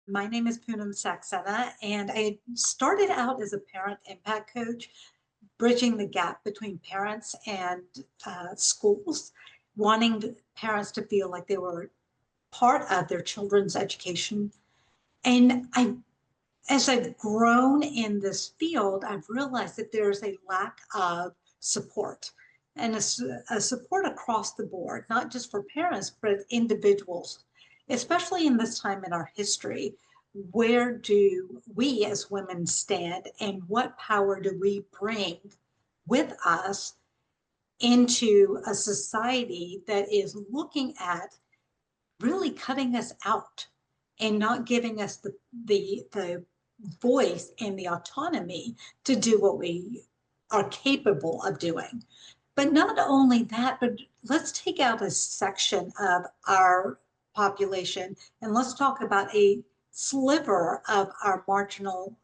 My name is Punam Saxena, and I started out as a parent impact coach, bridging the gap between parents and schools, wanting parents to feel like they were part of their children's education. And as I've grown in this field, I've realized that there's a lack of support and a support across the board, not just for parents, but individuals, especially in this time in our history. Where do we as women stand, and what power do we bring with us into a society that is looking at really cutting us out and not giving us the voice and the autonomy to do what we are capable of doing. But not only that, but let's take out a section of our population and let's talk about a sliver of our marginal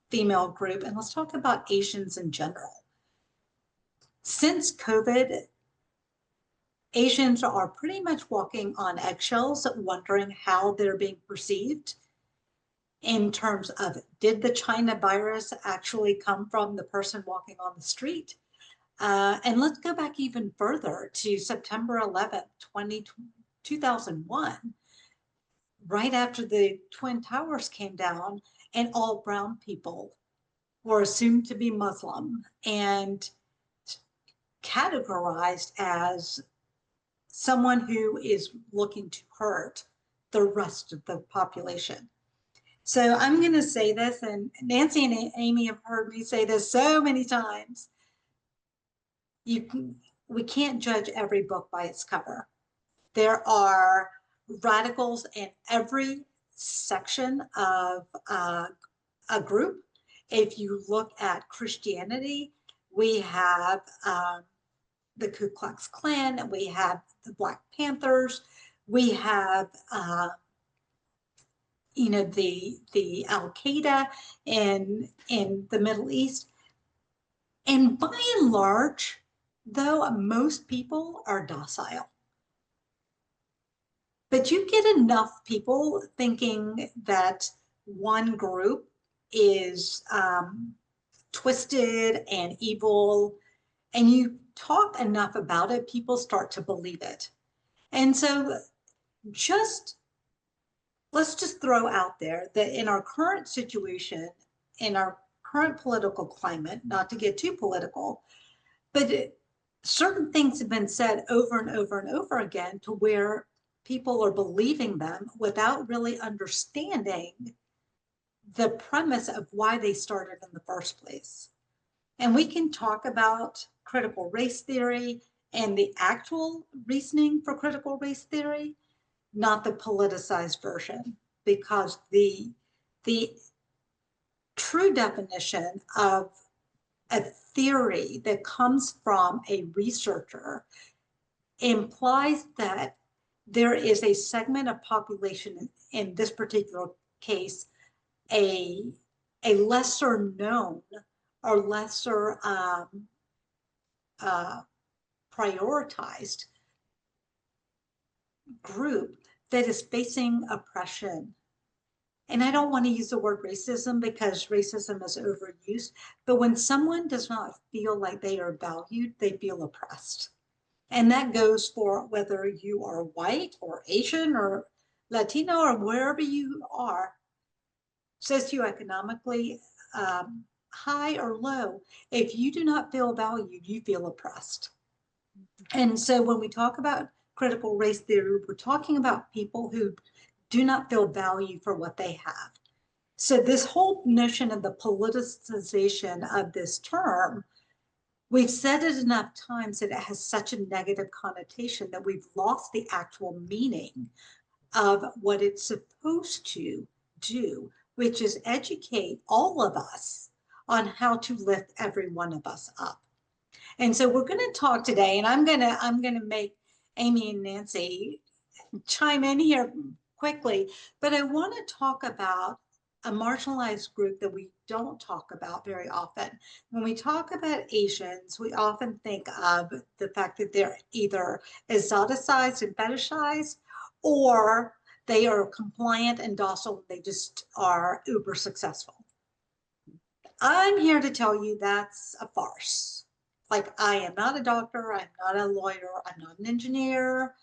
female group, and let's talk about Asians in general. Since COVID, Asians are pretty much walking on eggshells, wondering how they're being perceived in terms of, did the China virus actually come from the person walking on the street? And let's go back even further to September 11th, 2001, right after the Twin Towers came down, and all brown people were assumed to be Muslim and categorized as someone who is looking to hurt the rest of the population. So I'm going to say this, and Nancy and Amy have heard me say this so many times. We can't judge every book by its cover. There are radicals in every section of a group. If you look at Christianity, we have the Ku Klux Klan, we have the Black Panthers, we have the Al Qaeda in the Middle East. And by and large, though, most people are docile. But you get enough people thinking that one group is twisted and evil, and you talk enough about it, people start to believe it. And so let's just throw out there that in our current situation, in our current political climate, not to get too political, but certain things have been said over and over and over again to where people are believing them without really understanding the premise of why they started in the first place. And we can talk about critical race theory and the actual reasoning for critical race theory, not the politicized version, because the true definition of a theory that comes from a researcher implies that there is a segment of population, in this particular case, a lesser known or lesser prioritized group that is facing oppression. And I don't want to use the word racism because racism is overused, but when someone does not feel like they are valued, they feel oppressed. And that goes for whether you are white or Asian or Latino or wherever you are, socioeconomically high or low. If you do not feel valued, you feel oppressed. And so when we talk about critical race theory, we're talking about people who do not feel value for what they have. So this whole notion of the politicization of this term, we've said it enough times that it has such a negative connotation that we've lost the actual meaning of what it's supposed to do, which is educate all of us on how to lift every one of us up. And so we're going to talk today, and I'm going to make Amy and Nancy chime in here quickly, but I want to talk about a marginalized group that we don't talk about very often. When we talk about Asians, we often think of the fact that they're either exoticized and fetishized, or they are compliant and docile. They just are uber successful. I'm here to tell you that's a farce. Like, I am not a doctor, I'm not a lawyer, I'm not an engineer,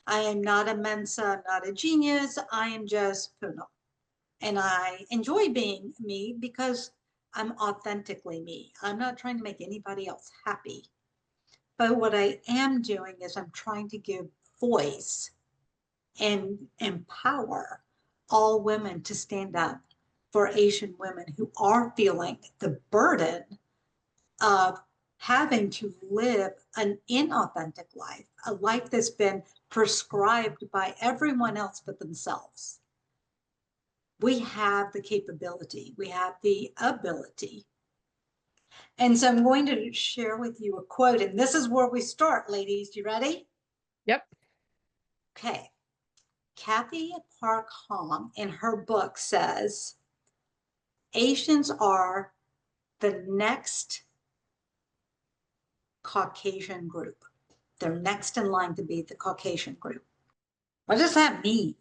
I am not a Mensa, I'm not a genius, I am just Punam. And I enjoy being me because I'm authentically me. I'm not trying to make anybody else happy. But what I am doing is I'm trying to give voice and empower all women to stand up for Asian women who are feeling the burden of having to live an inauthentic life, a life that's been prescribed by everyone else but themselves. We have the capability, we have the ability. And so I'm going to share with you a quote, and this is where we start, ladies. You ready? Yep. Okay. Kathy Park Hong in her book says, Asians are the next Caucasian group. They're next in line to be the Caucasian group. What does that mean?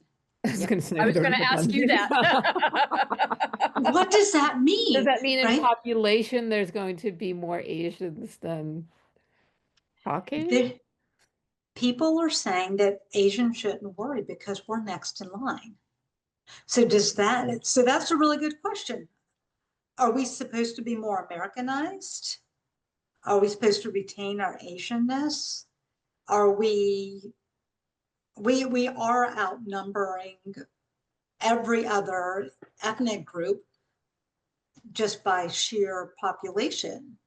I was going to say, I was going to ask you that. What does that mean? Does that mean in right? population there's going to be more Asians than Caucasians? People are saying that Asians shouldn't worry because we're next in line. So that's a really good question. Are we supposed to be more Americanized? Are we supposed to retain our Asianness? Are we are outnumbering every other ethnic group just by sheer population.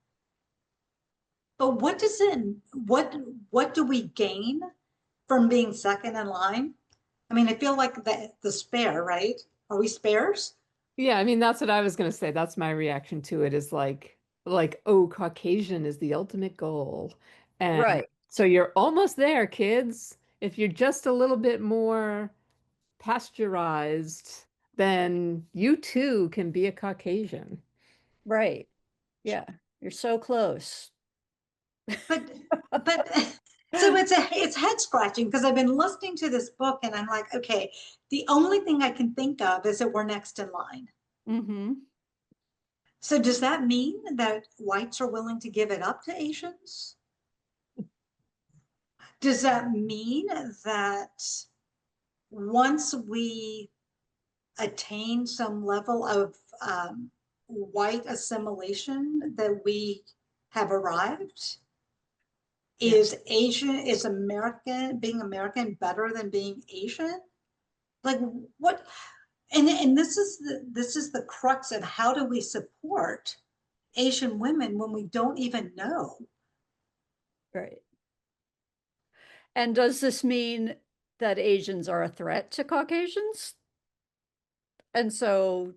But what does it what do we gain from being second in line? I mean, I feel like the spare, right? Are we spares? Yeah, I mean, that's what I was going to say. That's my reaction to it is like, oh, Caucasian is the ultimate goal. And Right. so you're almost there, kids. If you're just a little bit more pasteurized, then you too can be a Caucasian. Right. Yeah. You're so close. But so it's head scratching because I've been listening to this book and I'm like, okay, the only thing I can think of is that we're next in line. Mm-hmm. So does that mean that whites are willing to give it up to Asians? Does that mean that once we attain some level of white assimilation that we have arrived? Is being American better than being Asian? Like what? And this is the crux of how do we support Asian women when we don't even know? Right. And does this mean that Asians are a threat to Caucasians? And so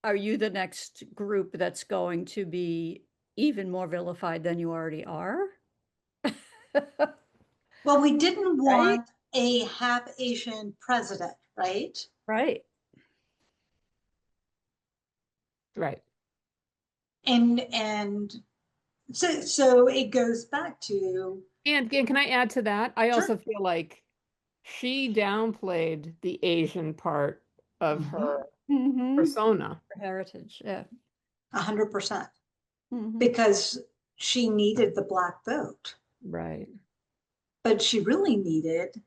are you the next group that's going to be even more vilified than you already are? Well, we didn't Right? want a half Asian president, right? Right. Right. And so it goes back to And can I add to that? I sure. also feel like she downplayed the Asian part of her Mm-hmm. persona. Heritage. Yeah. 100% Mm-hmm. because she needed the black vote, Right. but she really needed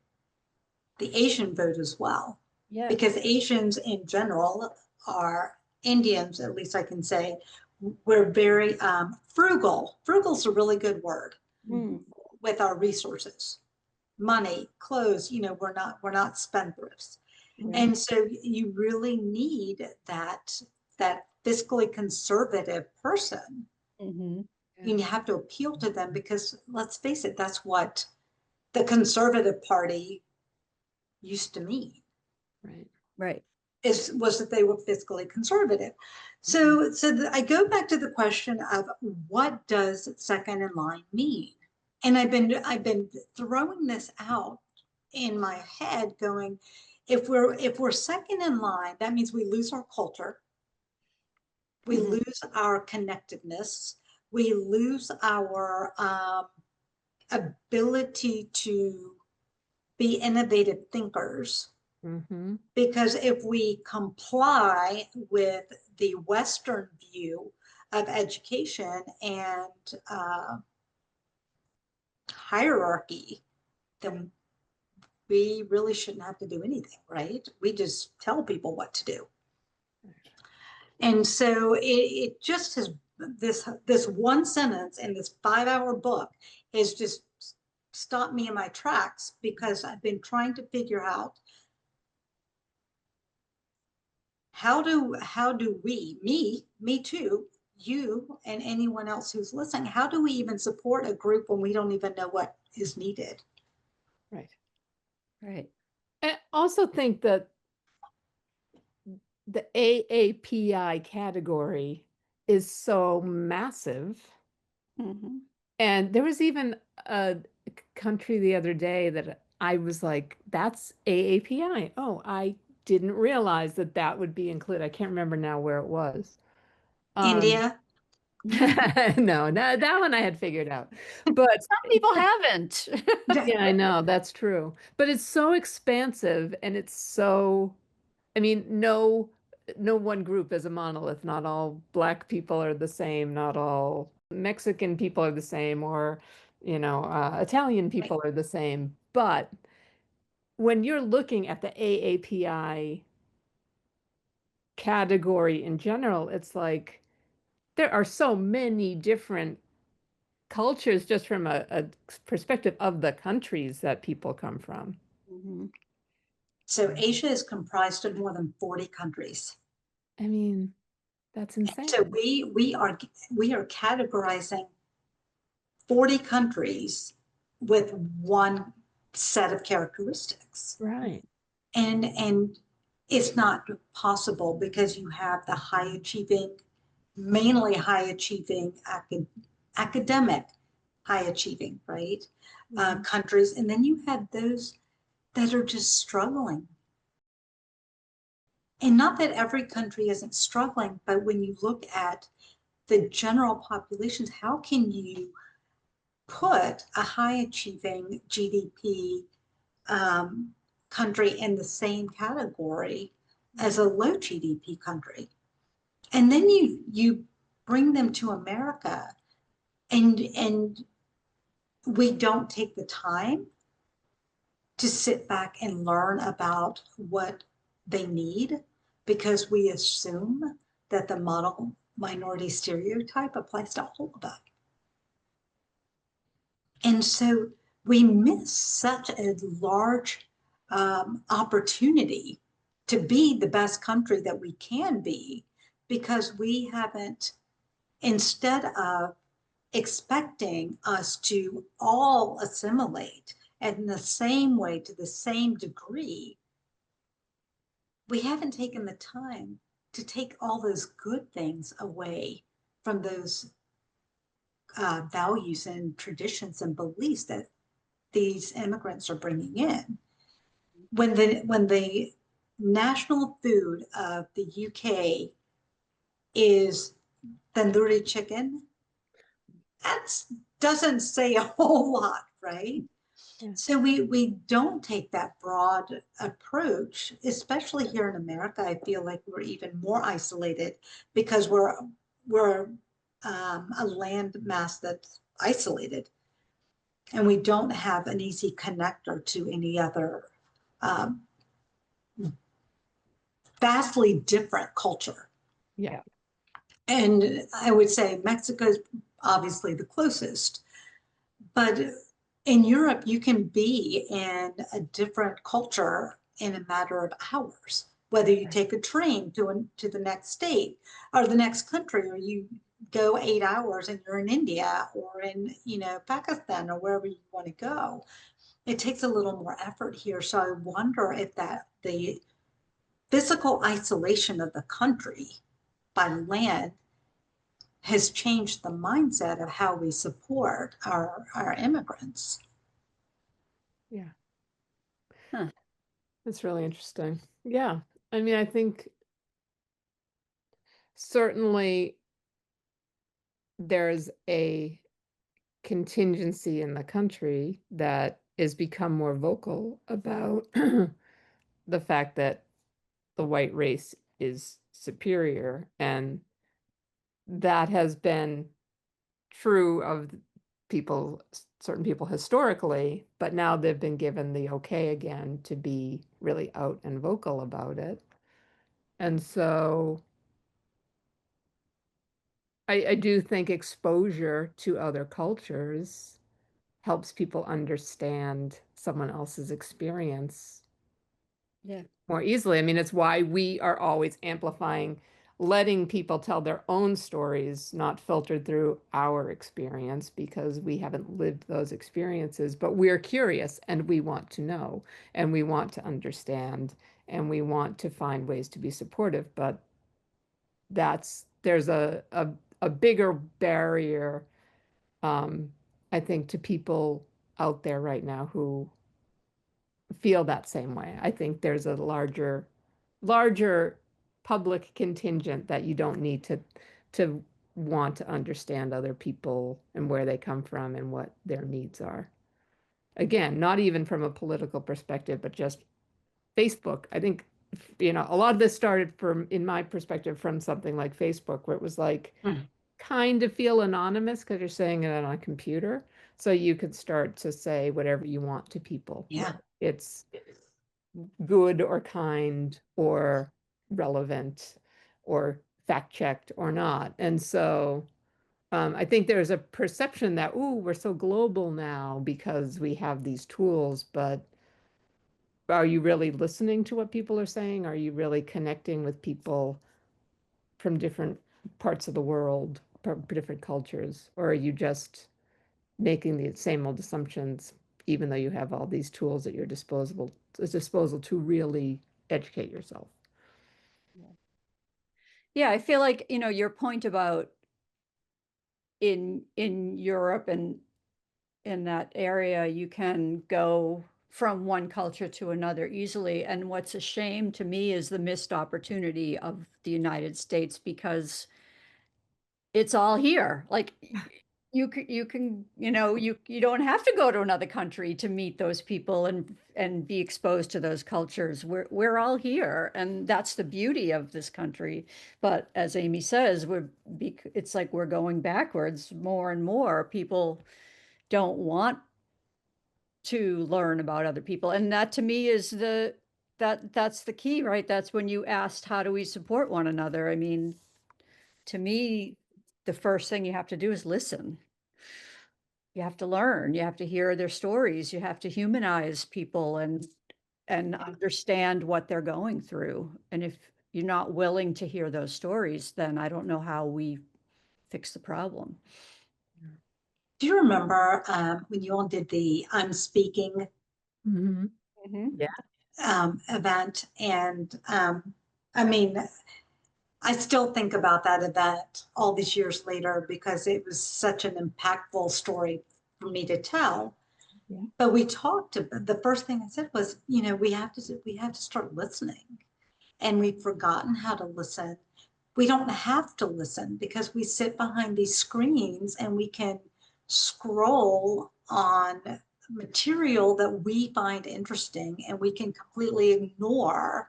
the Asian vote as well. Yeah. Because Asians in general are Indians, at least I can say, we're very frugal. Frugal's a really good word Mm. with our resources, money, clothes. We're not spendthrifts, Yeah. and so you really need that fiscally conservative person. Mm-hmm. You have to appeal to them because let's face it, that's what the Conservative Party used to mean. Right. Right. Was that they were fiscally conservative. So I go back to the question of what does second in line mean? And I've been throwing this out in my head going, if we're second in line, that means we lose our culture, we Mhm. lose our connectedness, we lose our ability to be innovative thinkers. Mm-hmm. Because if we comply with the Western view of education and hierarchy, then we really shouldn't have to do anything, right? We just tell people what to do. And so it just has this one sentence in this 5-hour book has just stopped me in my tracks, because I've been trying to figure out how do we, me too, you and anyone else who's listening, how do we even support a group when we don't even know what is needed? Right. Right. I also think that the AAPI category is so massive. Mm-hmm. And there was even a country the other day that I was like, that's AAPI. Oh, I didn't realize that that would be included. I can't remember now where it was. India. No, that one I had figured out. But Some people haven't. yeah, I know, that's true. But it's so expansive and it's so, I mean, no one group is a monolith. Not all Black people are the same, not all Mexican people are the same, or, Italian people are the same. But when you're looking at the AAPI category in general, it's like there are so many different cultures just from a perspective of the countries that people come from. Mm-hmm. So Asia is comprised of more than 40 countries. I mean, that's insane. So we are categorizing 40 countries with one set of characteristics. Right. And it's not possible, because you have the high achieving, mainly high achieving academic high achieving, right? Countries. And then you have those that are just struggling. And not that every country isn't struggling, but when you look at the general populations, how can you put a high achieving GDP country in the same category as a low GDP country? And then you bring them to America, and we don't take the time to sit back and learn about what they need, because we assume that the model minority stereotype applies to all of us. And so we miss such a large opportunity to be the best country that we can be, because we haven't, instead of expecting us to all assimilate in the same way to the same degree, we haven't taken the time to take all those good things away from those values and traditions and beliefs that these immigrants are bringing in. When the national food of the UK is tandoori chicken, that doesn't say a whole lot, right? Yeah. So we don't take that broad approach, especially here in America. I feel like we're even more isolated, because we're a land mass that's isolated, and we don't have an easy connector to any other um, vastly different culture. Yeah. And I would say Mexico is obviously the closest, but in Europe, you can be in a different culture in a matter of hours, whether you take a train to the next state or the next country, or you go 8 hours and you're in India or in, Pakistan or wherever you want to go. It takes a little more effort here. So I wonder if that the physical isolation of the country by land has changed the mindset of how we support our immigrants. Yeah. Huh. That's really interesting. Yeah. I mean, I think certainly there's a contingency in the country that is become more vocal about the fact that the white race is superior, and that has been true of people, certain people historically, but now they've been given the okay again to be really out and vocal about it. And so I do think exposure to other cultures helps people understand someone else's experience Yeah. more easily. I mean, it's why we are always amplifying, letting people tell their own stories, not filtered through our experience, because we haven't lived those experiences, but we're curious and we want to know and we want to understand and we want to find ways to be supportive. But there's a bigger barrier, I think, to people out there right now who feel that same way. I think there's a larger public contingent that you don't need to want to understand other people and where they come from and what their needs are. Again, not even from a political perspective, but just Facebook. I think, a lot of this started from, in my perspective, from something like Facebook, where it was like kind of feel anonymous because you're saying it on a computer. So you could start to say whatever you want to people. Yeah. It's good or kind or relevant or fact checked or not. And so I think there's a perception that, ooh, we're so global now because we have these tools, but are you really listening to what people are saying? Are you really connecting with people from different parts of the world, different cultures? Or are you just making the same old assumptions, even though you have all these tools at your disposal to really educate yourself? Yeah, I feel like, your point about in Europe and in that area, you can go from one culture to another easily. And what's a shame to me is the missed opportunity of the United States, because it's all here. Like you can, you don't have to go to another country to meet those people and be exposed to those cultures. We're all here, and that's the beauty of this country. But as Amy says, it's like we're going backwards more and more. People don't want to learn about other people, and that to me is that's the key, right? That's when you asked, how do we support one another? I mean, to me, the first thing you have to do is listen. You have to learn, you have to hear their stories, you have to humanize people and understand what they're going through. And if you're not willing to hear those stories, then I don't know how we fix the problem. Do you remember when you all did the I'm Speaking Yeah. event? And I mean, I still think about that event all these years later because it was such an impactful story for me to tell. Yeah. But the first thing I said was, we have to start listening. And we've forgotten how to listen. We don't have to listen because we sit behind these screens and we can scroll on material that we find interesting, and we can completely ignore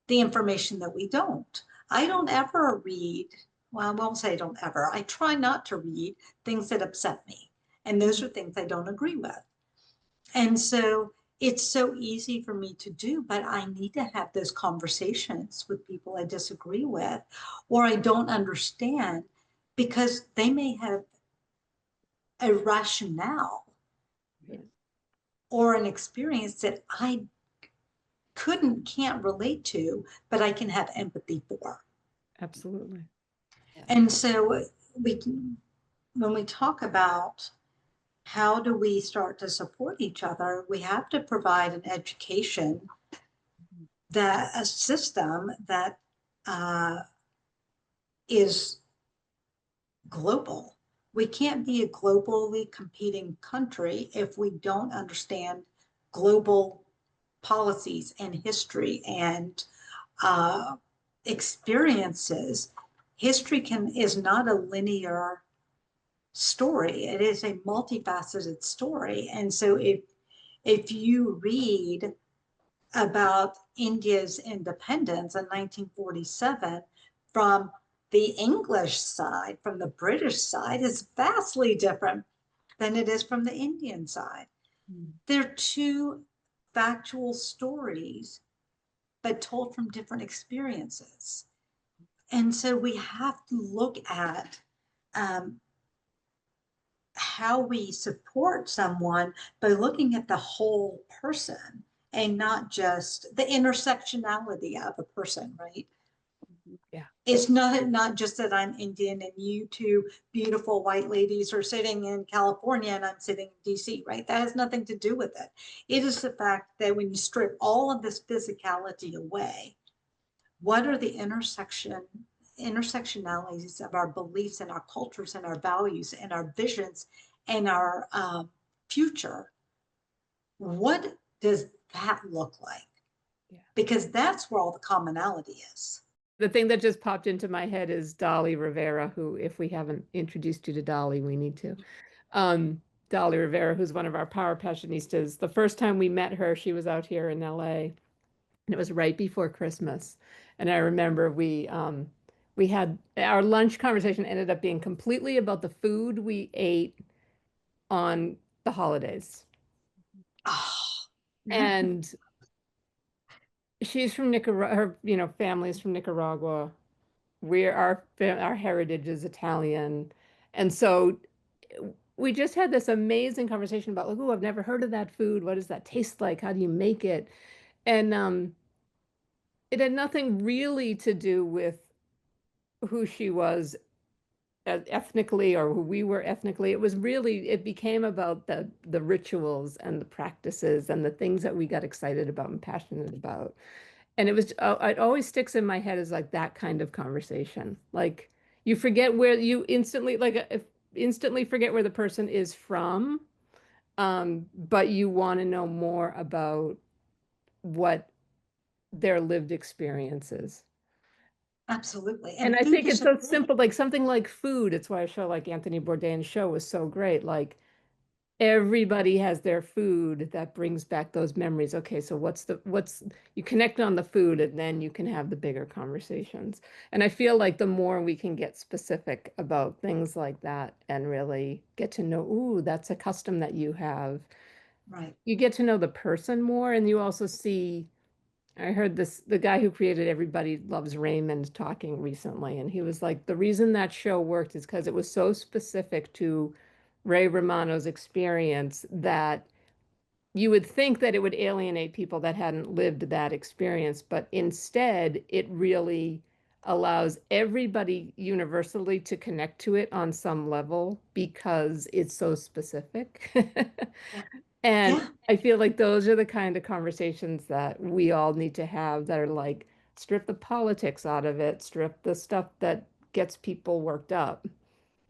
the information that we don't. I don't ever read, well, I won't say I don't ever, I try not to read things that upset me. And those are things I don't agree with. And so it's so easy for me to do, but I need to have those conversations with people I disagree with or I don't understand, because they may have a rationale or an experience that I can't relate to, but I can have empathy for. Absolutely. And so when we talk about how do we start to support each other, we have to provide an education, a system that is global. We can't be a globally competing country if we don't understand global policies and history and experiences. History is not a linear story. It is a multifaceted story. And so if you read about India's independence in 1947 from the English side, from the British side, is vastly different than it is from the Indian side. They're two factual stories, but told from different experiences. And so we have to look at how we support someone by looking at the whole person and not just the intersectionality of a person, right? Yeah. It's not just that I'm Indian and you two beautiful white ladies are sitting in California and I'm sitting in DC, right? That has nothing to do with it. It is the fact that when you strip all of this physicality away, what are the intersectionalities of our beliefs and our cultures and our values and our visions and our future? What does that look like? Yeah. Because that's where all the commonality is. The thing that just popped into my head is Dolly Rivera, who, if we haven't introduced you to Dolly, we need to. Dolly Rivera, who's one of our power passionistas. The first time we met her, she was out here in LA, and it was right before Christmas. And I remember we had our lunch conversation ended up being completely about the food we ate on the holidays. Oh, And she's from Nicaragua, her, family is from Nicaragua. Our heritage is Italian. And so we just had this amazing conversation about like, oh, I've never heard of that food. What does that taste like? How do you make it? And it had nothing really to do with who she was ethnically or who we were ethnically. It became about the rituals and the practices and the things that we got excited about and passionate about. And it always sticks in my head as like that kind of conversation. Like you forget where you instantly forget where the person is from, but you want to know more about what their lived experience is. absolutely. And And I food think is it's a so simple, like something like food. It's why a show like Anthony Bourdain's show was so great. Like everybody has their food that brings back those memories. Okay, so what's you connect on the food and then you can have the bigger conversations. And I feel like the more we can get specific about things like that and really get to know, ooh, that's a custom that you have. right. You get to know the person more and you also see I heard the guy who created Everybody Loves Raymond talking recently, and he was like, the reason that show worked is because it was so specific to Ray Romano's experience that you would think that it would alienate people that hadn't lived that experience, but instead it really allows everybody universally to connect to it on some level because it's so specific. Yeah. And Yeah. I feel like those are the kind of conversations that we all need to have that are like strip the politics out of it, strip the stuff that gets people worked up.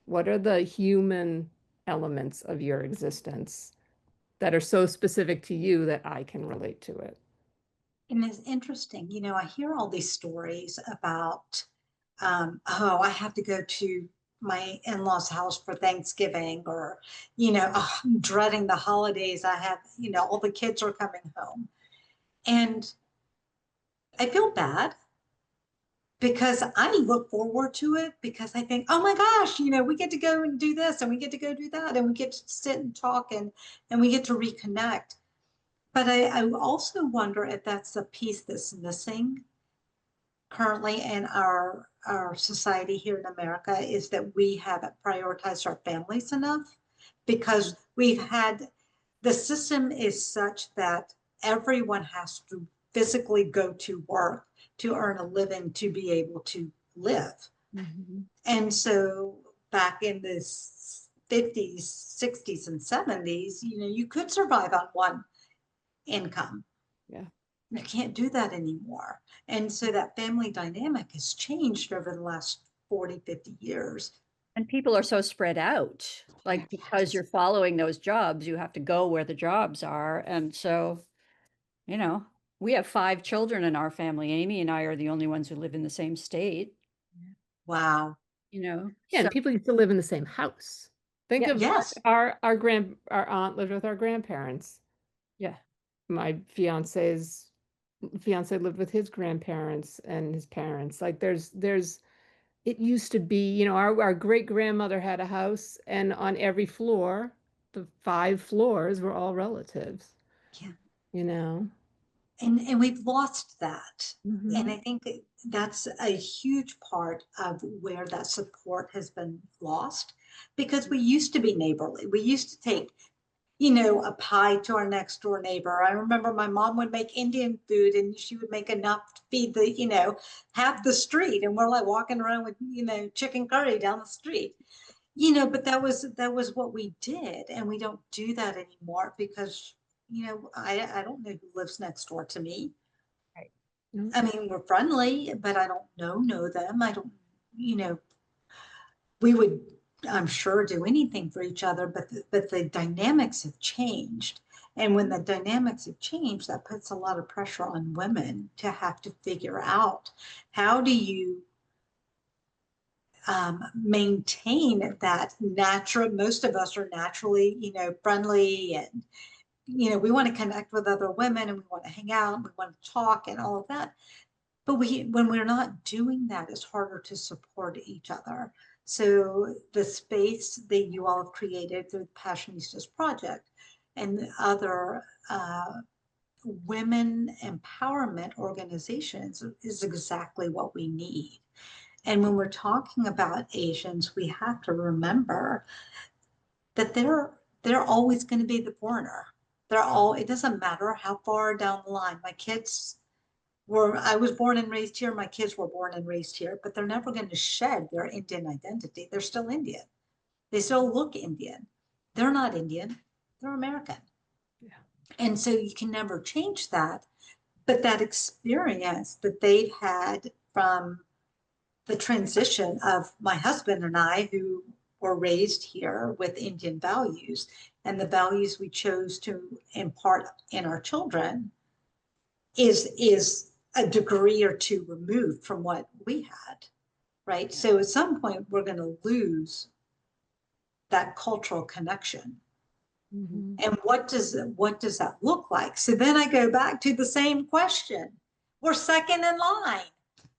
What are the human elements of your existence that are so specific to you that I can relate to it? And it's interesting, I hear all these stories about, oh, I have to go to my in-laws' house for Thanksgiving, or, oh, I'm dreading the holidays. I have, all the kids are coming home. And I feel bad because I look forward to it because I think, oh my gosh, we get to go and do this and we get to go do that and we get to sit and talk and we get to reconnect. But I also wonder if that's the piece that's missing currently in our society here in America, is that we haven't prioritized our families enough, because the system is such that everyone has to physically go to work to earn a living to be able to live. And so back in the 50s, 60s, and 70s, you could survive on one income. Yeah. You can't do that anymore. And so that family dynamic has changed over the last 40, 50 years. And people are so spread out, like because you're following those jobs, you have to go where the jobs are. And so, we have 5 children in our family. Amy and I are the only ones who live in the same state, Wow. Yeah, so and people used to live in the same house. Think Yeah. of Yes. our aunt lived with our grandparents. yeah. My fiance's fiance lived with his grandparents and his parents. Like it used to be, our great grandmother had a house, and on every floor, the 5 floors were all relatives, Yeah. you know? And we've lost that. And Mhm. I think that's a huge part of where that support has been lost, because we used to be neighborly. We used to take, a pie to our next door neighbor. I remember my mom would make Indian food and she would make enough to feed half the street. And we're like walking around with, chicken curry down the street. But that was what we did. And we don't do that anymore because, I don't know who lives next door to me. Right. No. I mean, we're friendly, but I don't know them. I don't, we would, I'm sure, do anything for each other, but the dynamics have changed. And when the dynamics have changed, that puts a lot of pressure on women to have to figure out, how do you maintain that natural. Most of us are naturally, friendly, and we want to connect with other women, and we want to hang out, and we want to talk and all of that. But when we're not doing that, it's harder to support each other. So the space that you all have created through the Passionistas project and the other women empowerment organizations is exactly what we need. And when we're talking about Asians, we have to remember that they're always going to be the foreigner. It doesn't matter how far down the line. I was born and raised here. My kids were born and raised here, but they're never going to shed their Indian identity. They're still Indian. They still look Indian. They're not Indian. They're American. Yeah. And so you can never change that. But that experience that they've had from the transition of my husband and I, who were raised here with Indian values, and the values we chose to impart in our children, is a degree or two removed from what we had, right? So at some point, we're going to lose that cultural connection. Mhm. And what does that look like? So then I go back to the same question. We're second in line.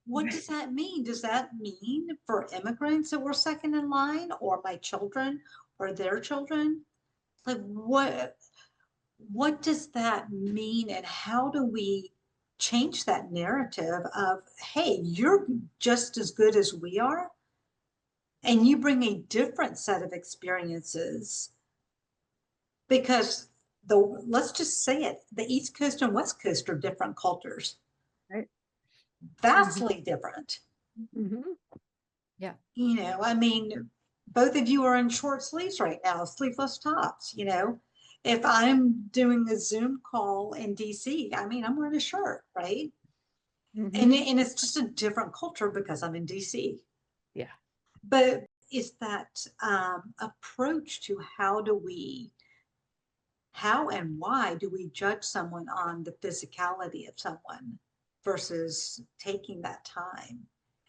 What does that mean? Does that mean for immigrants that we're second in line, or my children or their children? Like what does that mean, and how do we change that narrative of, hey, you're just as good as we are, and you bring a different set of experiences, because let's just say it, the East Coast and West Coast are different cultures, Right. vastly different. Mhm. I mean, both of you are in short sleeves right now, sleeveless tops. If I'm doing a Zoom call in DC, I mean, I'm wearing a shirt, right? Mhm. And it's just a different culture because I'm in DC. Yeah. But it's that approach to how and why do we judge someone on the physicality of someone versus taking that time?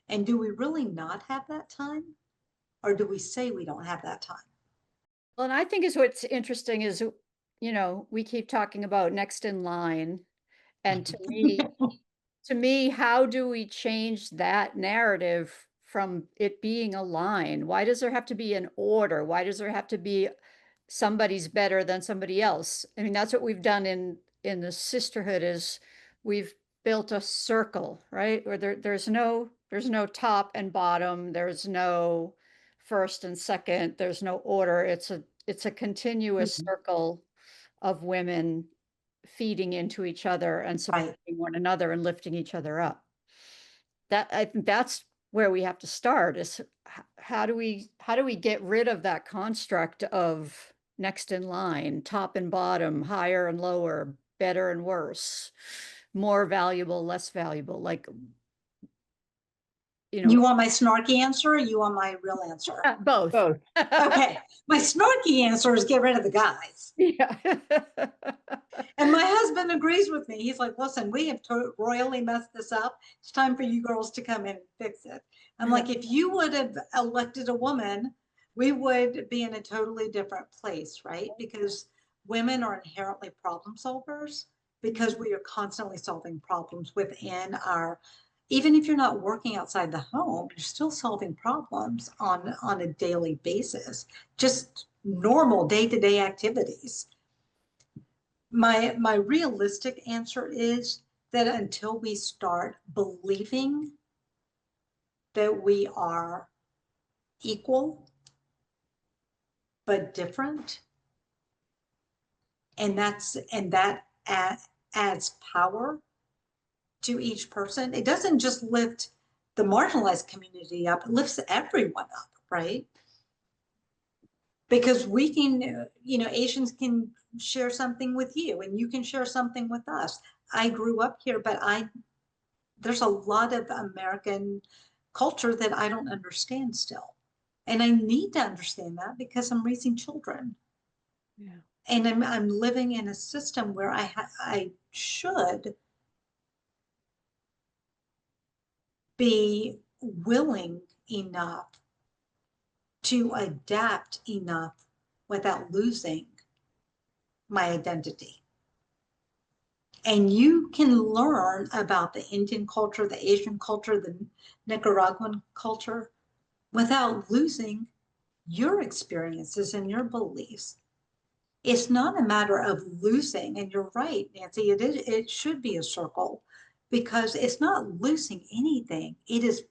And do we really not have that time? Or do we say we don't have that time? Well, and I think is what's interesting is, we keep talking about next in line. And to me, how do we change that narrative from it being a line? Why does there have to be an order? Why does there have to be somebody's better than somebody else? I mean, that's what we've done in the sisterhood, is we've built a circle, right? Where there's no top and bottom, there's no first and second, there's no order. It's a continuous Mhm. circle of women feeding into each other and Right. supporting one another and lifting each other up. I think that's where we have to start, is how do we get rid of that construct of next in line, top and bottom, higher and lower, better and worse, more valuable, less valuable, like, you You know, want my snarky answer, or you want my real answer? both. Both. Okay. My snarky answer is get rid of the guys. Yeah. And my husband agrees with me. He's like, listen, we have royally messed this up. It's time for you girls to come in and fix it. I'm like, if you would have elected a woman, we would be in a totally different place, right? Because women are inherently problem solvers, because we are constantly solving problems within our, even if you're not working outside the home, you're still solving problems on a daily basis, just normal day-to-day activities. My realistic answer is that until we start believing that we are equal but different, and that adds power to each person. It doesn't just lift the marginalized community up, it lifts everyone up, right? Because we can, Asians can share something with you and you can share something with us. I grew up here, but there's a lot of American culture that I don't understand still. And I need to understand that because I'm raising children. Yeah. And I'm living in a system where I should be willing enough to adapt enough without losing my identity. And you can learn about the Indian culture, the Asian culture, the Nicaraguan culture without losing your experiences and your beliefs. It's not a matter of losing, and you're right, Nancy, it should be a circle because it's not losing anything. It is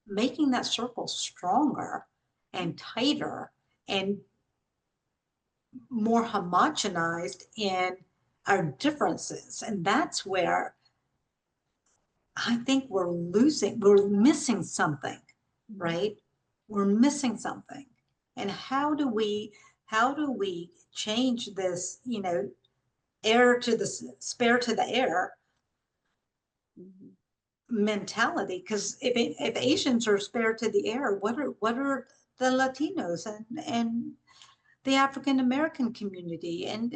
making that circle stronger and tighter and more homogenized in our differences. And that's where I think we're missing something, right? We're missing something. And how do we change this, heir to the spare to the heir mentality? Because if Asians are spare to the heir, what are the Latinos and the African American community? And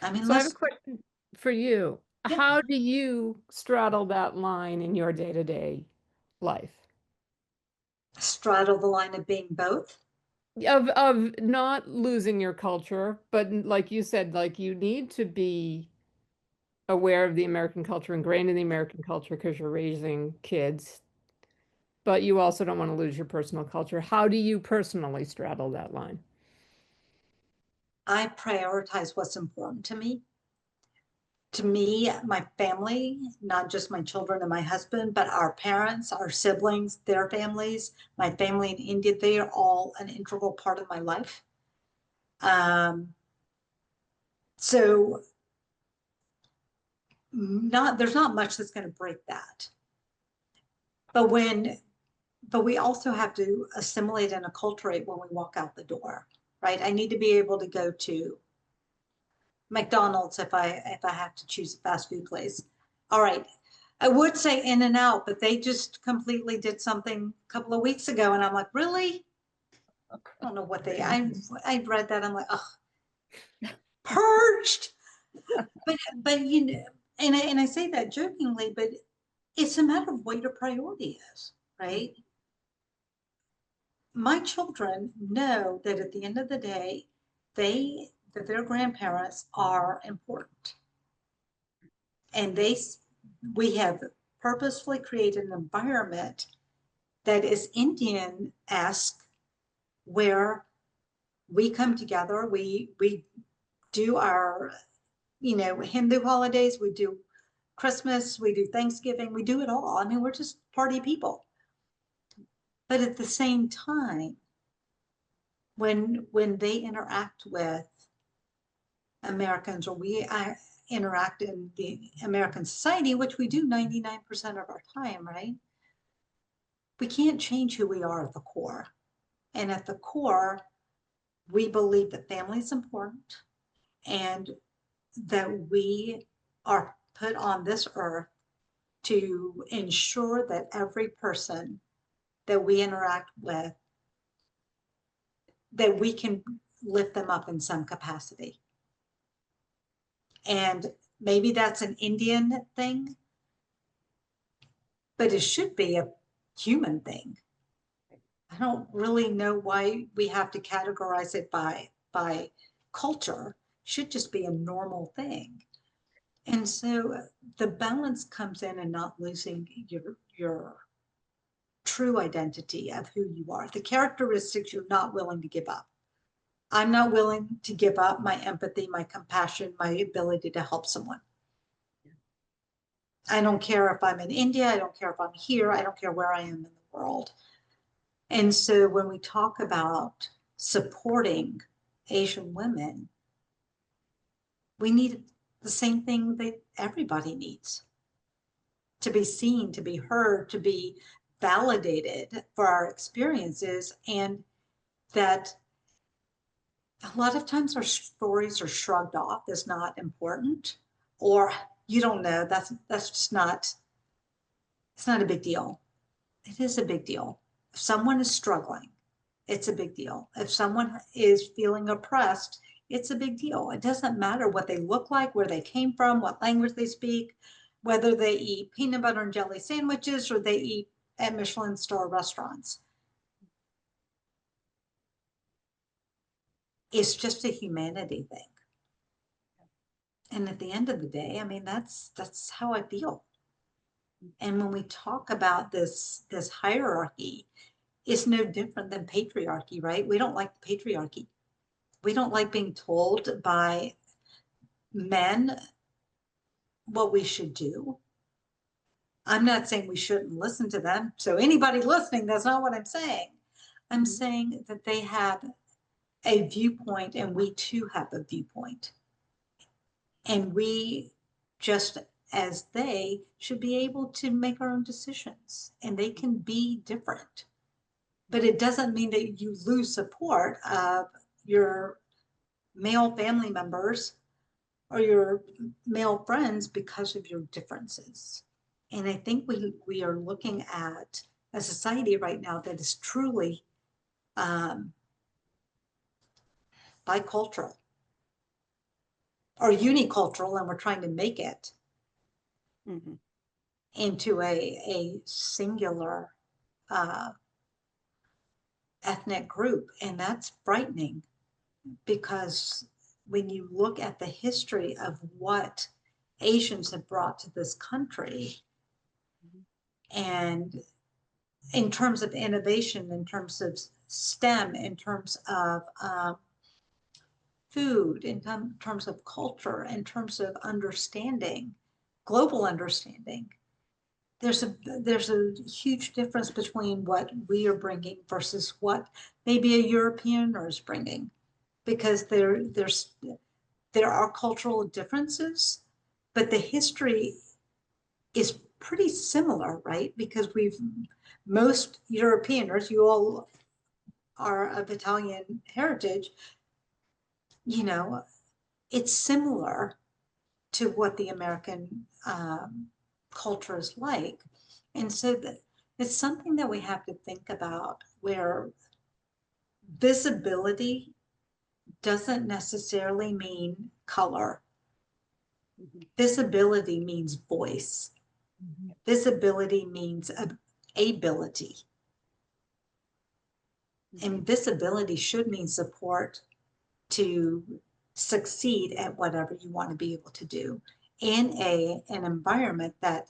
I mean, So I have a let's question for you. yeah, How do you straddle that line in your day-to-day life? straddle the line of being both. Of not losing your culture, but like you said, like you need to be aware of the American culture, ingrained in the American culture because you're raising kids, but you also don't want to lose your personal culture. How do you personally straddle that line? I prioritize what's important to me. To me, my family, not just my children and my husband, but our parents, our siblings, their families, my family in India, they are all an integral part of my life. So there's not much that's going to break that. But we also have to assimilate and acculturate when we walk out the door, right? I need to be able to go to McDonald's if I have to choose a fast food place. All right. I would say In-N-Out, but they just completely did something a couple of weeks ago. And I'm like, really? I don't know what I read that. I'm like, oh, purged. But and I say that jokingly, but it's a matter of what your priority is, right? My children know that at the end of the day, that their grandparents are important. And we have purposefully created an environment that is Indian-esque, where we come together, we do our, Hindu holidays, we do Christmas, we do Thanksgiving, we do it all. I mean, we're just party people. But at the same time, when they interact with Americans, or we interact in the American society, which we do 99% of our time, right? We can't change who we are at the core. And at the core, we believe that family is important and that we are put on this earth to ensure that every person that we interact with, that we can lift them up in some capacity. And maybe that's an Indian thing, but it should be a human thing. I don't really know why we have to categorize it by culture. should just be a normal thing. And so the balance comes in and not losing your true identity of who you are, the characteristics you're not willing to give up. I'm not willing to give up my empathy, my compassion, my ability to help someone. I don't care if I'm in India, I don't care if I'm here, I don't care where I am in the world. And so when we talk about supporting Asian women, we need the same thing that everybody needs: to be seen, to be heard, to be validated for our experiences, and that a lot of times our stories are shrugged off as not important, or you don't know, that's just not, it's not a big deal. It is a big deal. If someone is struggling, it's a big deal. If someone is feeling oppressed, it's a big deal. It doesn't matter what they look like, where they came from, what language they speak, whether they eat peanut butter and jelly sandwiches or they eat at Michelin star restaurants. It's just a humanity thing. And at the end of the day, I mean, that's how I feel. And when we talk about this hierarchy, it's no different than patriarchy, right? We don't like the patriarchy. We don't like being told by men what we should do. I'm not saying we shouldn't listen to them. So anybody listening, that's not what I'm saying. I'm saying that they have a viewpoint and we too have a viewpoint. And we, just as they, should be able to make our own decisions, and they can be different. But it doesn't mean that you lose support of your male family members or your male friends because of your differences. And I think we are looking at a society right now that is truly bicultural or unicultural, and we're trying to make it into a singular ethnic group. And that's frightening, because when you look at the history of what Asians have brought to this country, and in terms of innovation, in terms of STEM, in terms of food, in terms of culture, in terms of understanding, global understanding, there's a huge difference between what we are bringing versus what maybe a Europeaner is bringing, because there are cultural differences, but the history is pretty similar, right? Because most Europeaners, you all are of Italian heritage, you know, it's similar to what the American culture is like. And so it's something that we have to think about, where visibility doesn't necessarily mean color. Visibility means voice. Visibility means ability. And visibility should mean support to succeed at whatever you want to be able to do in an environment that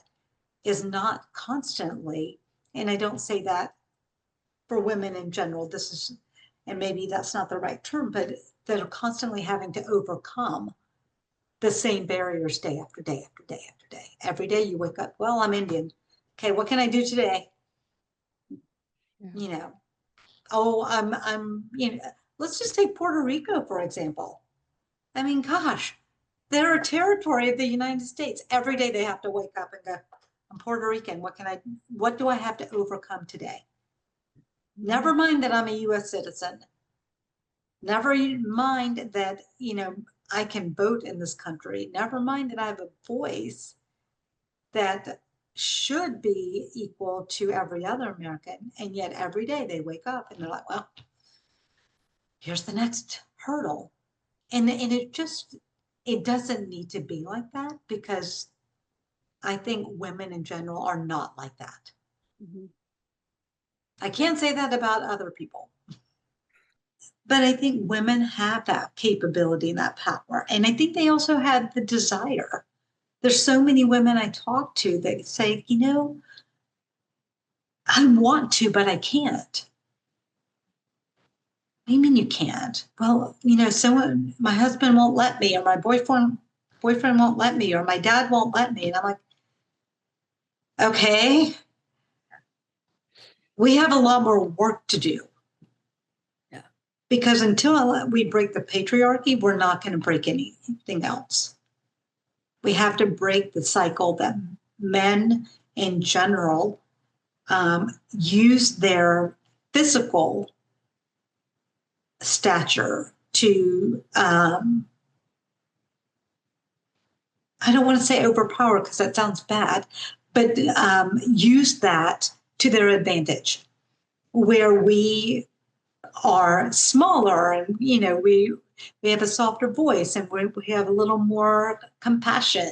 is not constantly, and I don't say that for women in general, this is, and maybe that's not the right term, but that are constantly having to overcome the same barriers day after day after day after day. Every day you wake up, well, I'm Indian. Okay, what can I do today? Yeah. You know, oh, I'm, you know, let's just take Puerto Rico, for example. I mean, gosh, they're a territory of the United States. Every day they have to wake up and go, I'm Puerto Rican. What do I have to overcome today? Never mind that I'm a US citizen. Never mind that, you know, I can vote in this country. Never mind that I have a voice that should be equal to every other American. And yet every day they wake up and they're like, well, here's the next hurdle. And it doesn't need to be like that, because I think women in general are not like that. I can't say that about other people. But I think women have that capability and that power. And I think they also have the desire. There's so many women I talk to that say, I want to, but I can't. What do you mean you can't? Well, my husband won't let me, or my boyfriend won't let me, or my dad won't let me. And I'm like, okay, we have a lot more work to do. Yeah. Because until we break the patriarchy, we're not going to break anything else. We have to break the cycle that men in general use their physical stature to, I don't want to say overpower because that sounds bad, but use that to their advantage, where we are smaller and, we have a softer voice and we have a little more compassion.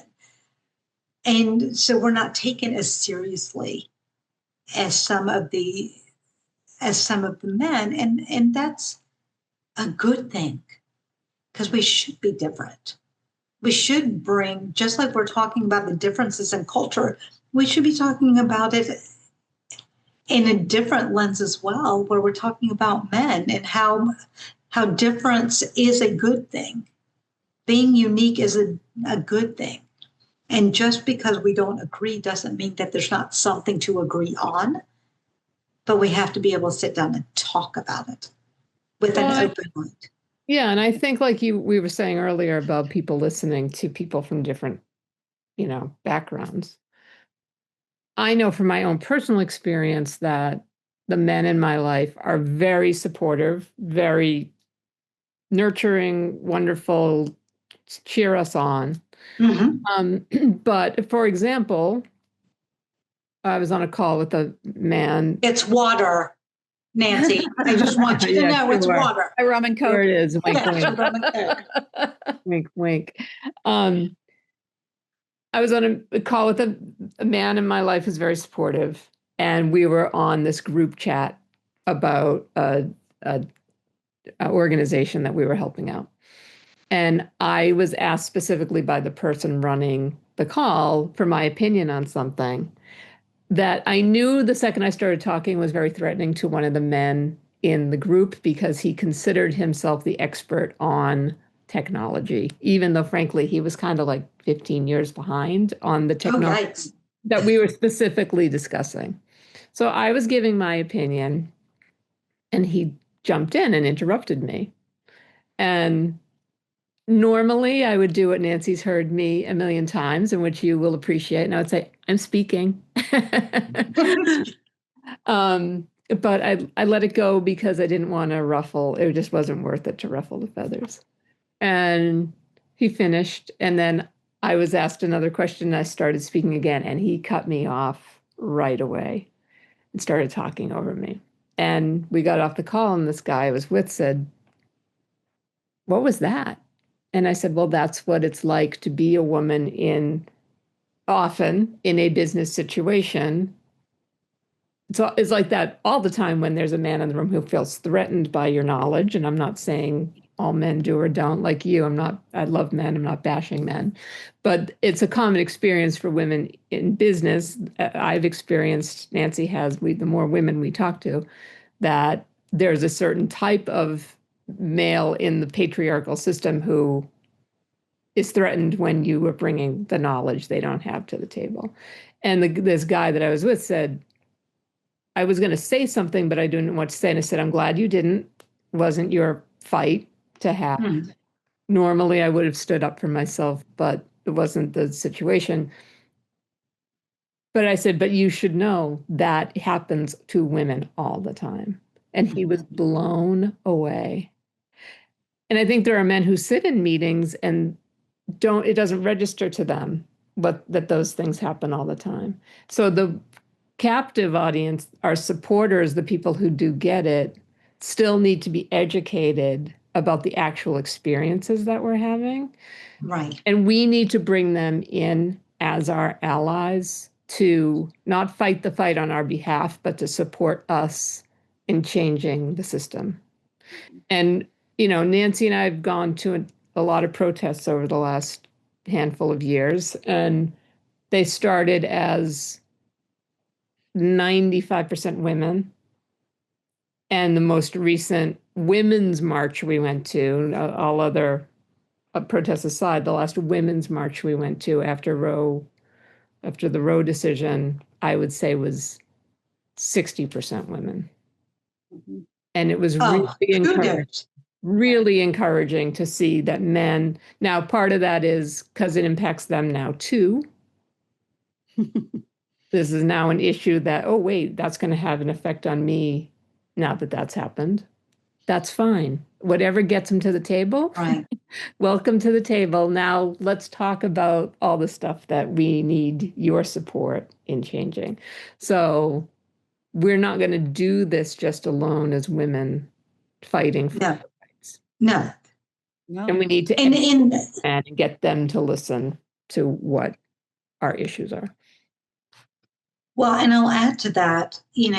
And so we're not taken as seriously as some of the men, and that's a good thing, because we should be different. We should bring, just like we're talking about the differences in culture, we should be talking about it in a different lens as well, where we're talking about men and how difference is a good thing. Being unique is a good thing. And just because we don't agree doesn't mean that there's not something to agree on, but we have to be able to sit down and talk about it with an open mind. Yeah, and I think like we were saying earlier about people listening to people from different, backgrounds. I know from my own personal experience that the men in my life are very supportive, very nurturing, wonderful, cheer us on. Mm-hmm. But for example, I was on a call with a man. It's water, Nancy. I just want you to know it's water. A rum and coke. There it is. Wink, Yeah, wink. rum and coke. Wink, wink. I was on a call with a man in my life who's very supportive, and we were on this group chat about a organization that we were helping out. And I was asked specifically by the person running the call for my opinion on something that I knew the second I started talking was very threatening to one of the men in the group, because he considered himself the expert on technology, even though frankly he was kind of like 15 years behind on the technology that we were specifically discussing. So I was giving my opinion and he jumped in and interrupted me. And normally I would do what Nancy's heard me a million times, and which you will appreciate. And I would say, I'm speaking. But I let it go because I didn't want to ruffle. It just wasn't worth it to ruffle the feathers. And he finished. And then I was asked another question. And I started speaking again. And he cut me off right away and started talking over me. And we got off the call. And this guy I was with said, what was that? And I said, well, that's what it's like to be a woman often in a business situation. So it's like that all the time when there's a man in the room who feels threatened by your knowledge. And I'm not saying all men do or don't, like you. I love men. I'm not bashing men. But it's a common experience for women in business. I've experienced, Nancy has, the more women we talk to, that there's a certain type of male in the patriarchal system who is threatened when you are bringing the knowledge they don't have to the table. And this guy that I was with said, I was going to say something, but I didn't know what to say. And I said, I'm glad you didn't. It wasn't your fight to have. Normally, I would have stood up for myself, but it wasn't the situation. But I said, but you should know that happens to women all the time. And he was blown away. And I think there are men who sit in meetings and it doesn't register to them that those things happen all the time. So the captive audience, our supporters, the people who do get it, still need to be educated about the actual experiences that we're having. Right. And we need to bring them in as our allies to not fight the fight on our behalf, but to support us in changing the system. And, Nancy and I have gone to a lot of protests over the last handful of years, and they started as 95% women. And the most recent women's march we went to, all other protests aside, the last women's march we went to after the Roe decision, I would say was 60% women. Mhm. And it was Oh, kudos. really encouraging to see that men, now part of that is because it impacts them now too. This is now an issue that, oh, wait, that's going to have an effect on me now that that's happened. That's fine. Whatever gets them to the table, Right. welcome to the table. Now let's talk about all the stuff that we need your support in changing. So we're not going to do this just alone as women fighting for No, our rights. no. And we need to And and get them to listen to what our issues are. well, and I'll add to that, in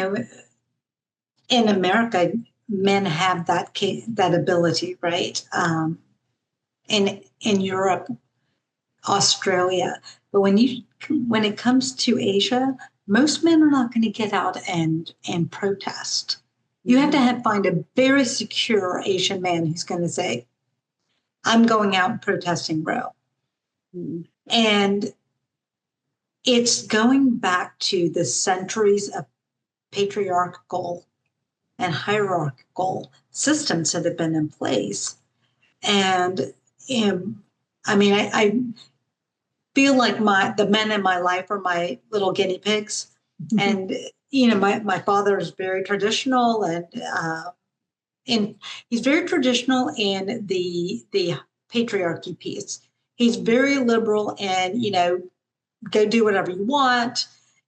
America, men have that ability, right? In Europe, Australia, but when it comes to Asia, most men are not going to get out and protest. You have to find a very secure Asian man who's going to say, "I'm going out and protesting Roe," and it's going back to the centuries of patriarchal and hierarchical systems that have been in place. And I feel like the men in my life are my little guinea pigs. And my father is very traditional, and he's very traditional in the patriarchy piece. He's very liberal, and go do whatever you want.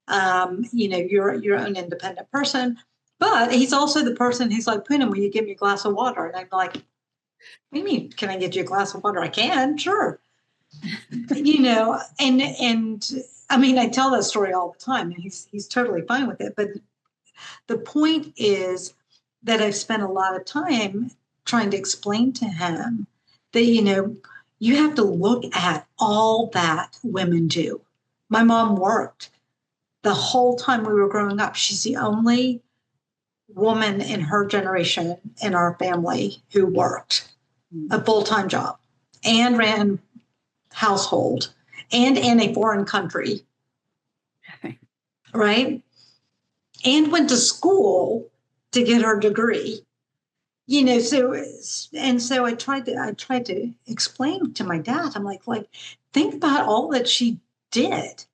You're your own independent person. But he's also the person who's like, Punam, will you give me a glass of water? And I'm like, what do you mean, can I get you a glass of water? I can, sure. And I mean, I tell that story all the time, and he's totally fine with it. But the point is that I've spent a lot of time trying to explain to him that, you have to look at all that women do. My mom worked the whole time we were growing up. She's the only woman in her generation in our family who worked a full-time job and ran household and in a foreign country, right? And went to school to get her degree. So I tried to explain to my dad, I'm like, think about all that she did.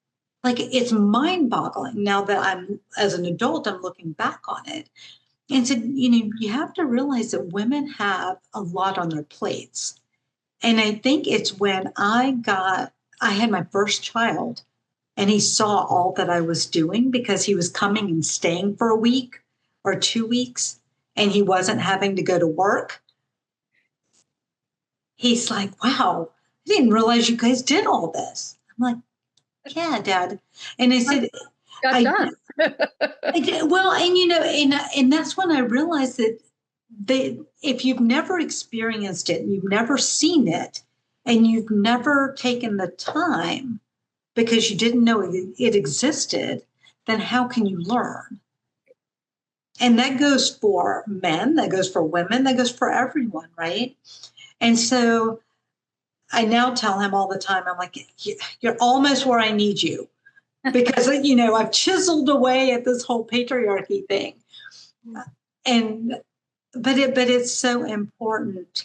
Like, it's mind-boggling now that as an adult, I'm looking back on it. And said, you have to realize that women have a lot on their plates. And I think it's when I had my first child, and he saw all that I was doing because he was coming and staying for a week or 2 weeks, and he wasn't having to go to work. He's like, wow, I didn't realize you guys did all this. I'm like, yeah, Dad. And I said, Got done. well, and that's when I realized that if you've never experienced it, and you've never seen it, and you've never taken the time because you didn't know it existed, then how can you learn? And that goes for men, that goes for women, that goes for everyone, right? And so I now tell him all the time, I'm like, you're almost where I need you. Because, I've chiseled away at this whole patriarchy thing. But it's so important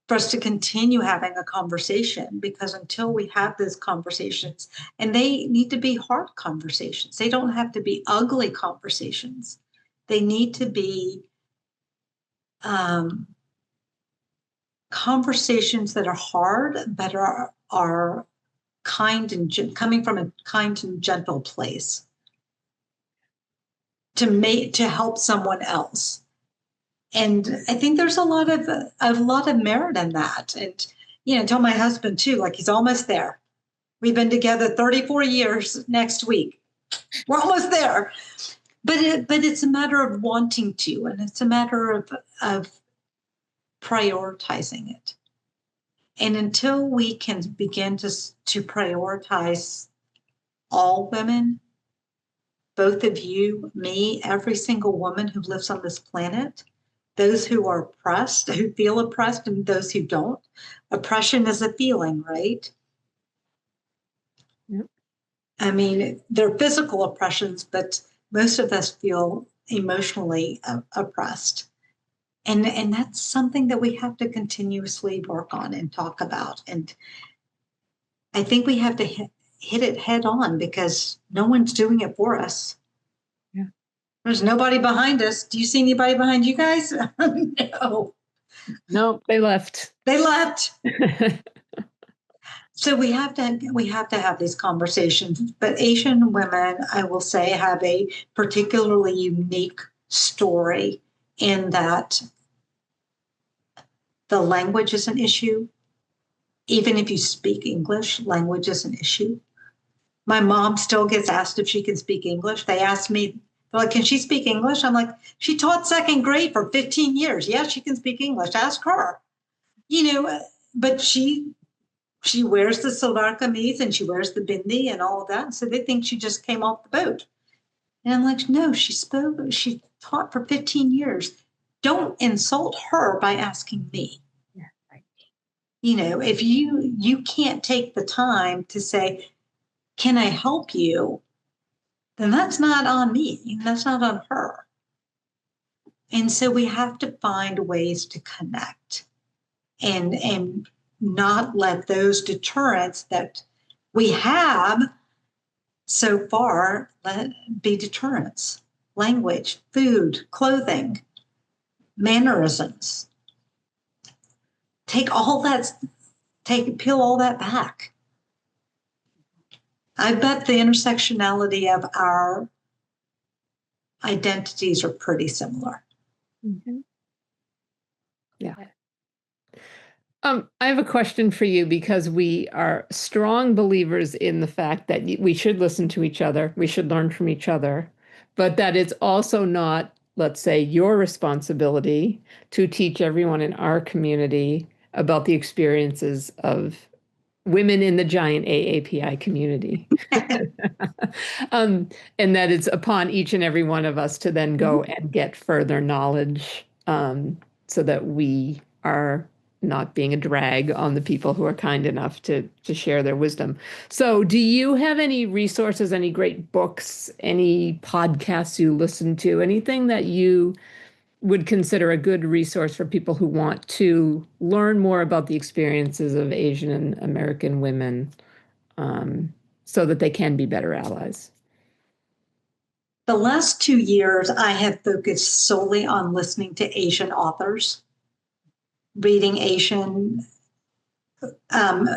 for us to continue having a conversation, because until we have those conversations, and they need to be hard conversations, they don't have to be ugly conversations. They need to be conversations that are hard, but are kind and coming from a kind and gentle place to help someone else. And I think there's a lot of merit in that. And tell my husband too, like, he's almost there. We've been together 34 years next week. We're almost there. But it's a matter of wanting to, and it's a matter of prioritizing it. And until we can begin to prioritize all women, both of you, me, every single woman who lives on this planet, those who are oppressed, who feel oppressed, and those who don't. Oppression is a feeling, right? Yep. I mean, they're physical oppressions, but most of us feel emotionally oppressed. And that's something that we have to continuously work on and talk about. And I think we have to hit it head on because no one's doing it for us. Yeah. There's nobody behind us. Do you see anybody behind you guys? No. Nope, they left. They left. So we have to have these conversations. But Asian women, I will say, have a particularly unique story in that the language is an issue. Even if you speak English, language is an issue. My mom still gets asked if she can speak English. They ask me, they're like, can she speak English? I'm like, she taught second grade for 15 years. Yeah, she can speak English. Ask her. But she wears the salwar kameez and she wears the bindi and all of that. So they think she just came off the boat. And I'm like, no, she taught for 15 years. Don't insult her by asking me. If you can't take the time to say, can I help you? Then that's not on me. That's not on her. And so we have to find ways to connect and not let those deterrents that we have so far be deterrents. Language, food, clothing, mannerisms. Peel all that back. I bet the intersectionality of our identities are pretty similar. Mm-hmm. Yeah. I have a question for you because we are strong believers in the fact that we should listen to each other, we should learn from each other, but that it's also not, let's say, your responsibility to teach everyone in our community about the experiences of women in the giant AAPI community. And that it's upon each and every one of us to then go and get further knowledge so that we are not being a drag on the people who are kind enough to share their wisdom. So do you have any resources, any great books, any podcasts you listen to, anything that you would consider a good resource for people who want to learn more about the experiences of Asian and American women so that they can be better allies? The last 2 years, I have focused solely on listening to Asian authors, reading Asian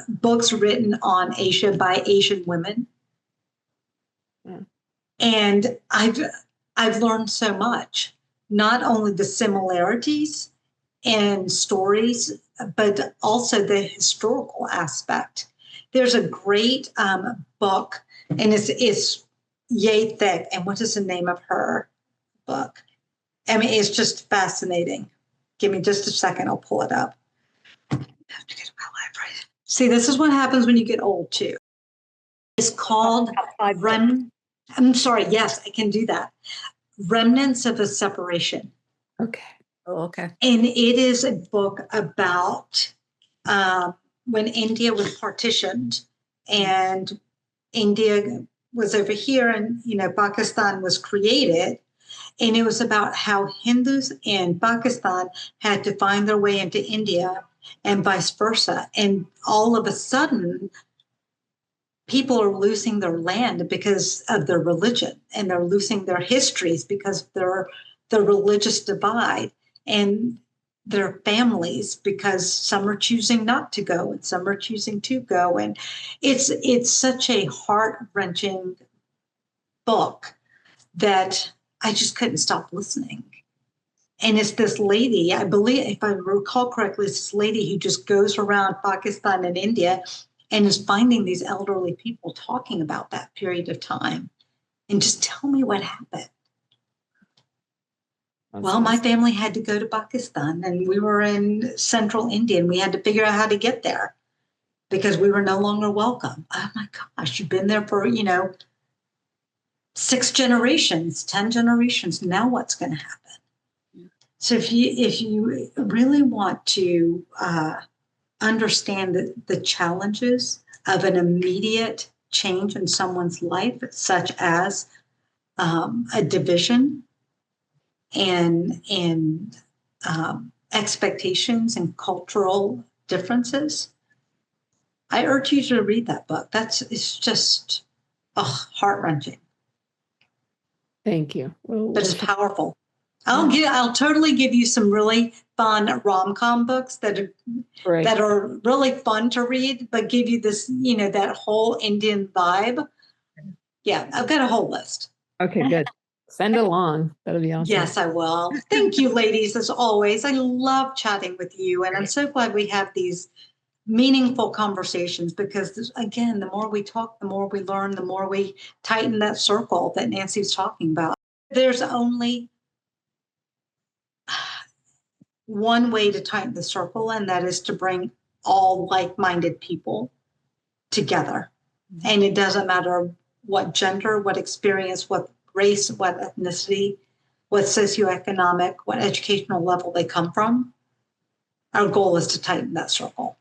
books written on Asia by Asian women. Yeah. And I've learned so much, not only the similarities and stories, but also the historical aspect. There's a great book, and it's yay thick. And what is the name of her book? I mean, it's just fascinating. Give me just a second. I'll pull it up. I have to get to my library. See, this is what happens when you get old, too. It's called I'm sorry. Yes, I can do that. Remnants of a Separation. Okay. Oh, okay. And it is a book about when India was partitioned and India was over here and, Pakistan was created. And it was about how Hindus in Pakistan had to find their way into India and vice versa. And all of a sudden, people are losing their land because of their religion, and they're losing their histories because of their religious divide, and their families because some are choosing not to go and some are choosing to go. And it's such a heart-wrenching book that I just couldn't stop listening. And it's this lady, I believe, if I recall correctly, it's this lady who just goes around Pakistan and India and is finding these elderly people talking about that period of time. And just tell me what happened. Well, my family had to go to Pakistan, and we were in central India, and we had to figure out how to get there because we were no longer welcome. Oh my gosh, you've been there for, 6 generations, 10 generations. Now what's going to happen? So if you really want to understand the challenges of an immediate change in someone's life, such as a division and expectations and cultural differences, I urge you to read that book. It's just heart-wrenching. Thank you. But it's powerful. I'll totally give you some really fun rom-com books that are really fun to read, but give you this, that whole Indian vibe. Yeah, I've got a whole list. Okay, good. Send along. That'll be awesome. Yes, I will. Thank you, ladies, as always. I love chatting with you, and I'm so glad we have these meaningful conversations because, again, the more we talk, the more we learn, the more we tighten that circle that Nancy's talking about. There's only one way to tighten the circle, and that is to bring all like-minded people together. And it doesn't matter what gender, what experience, what race, what ethnicity, what socioeconomic, what educational level they come from. Our goal is to tighten that circle.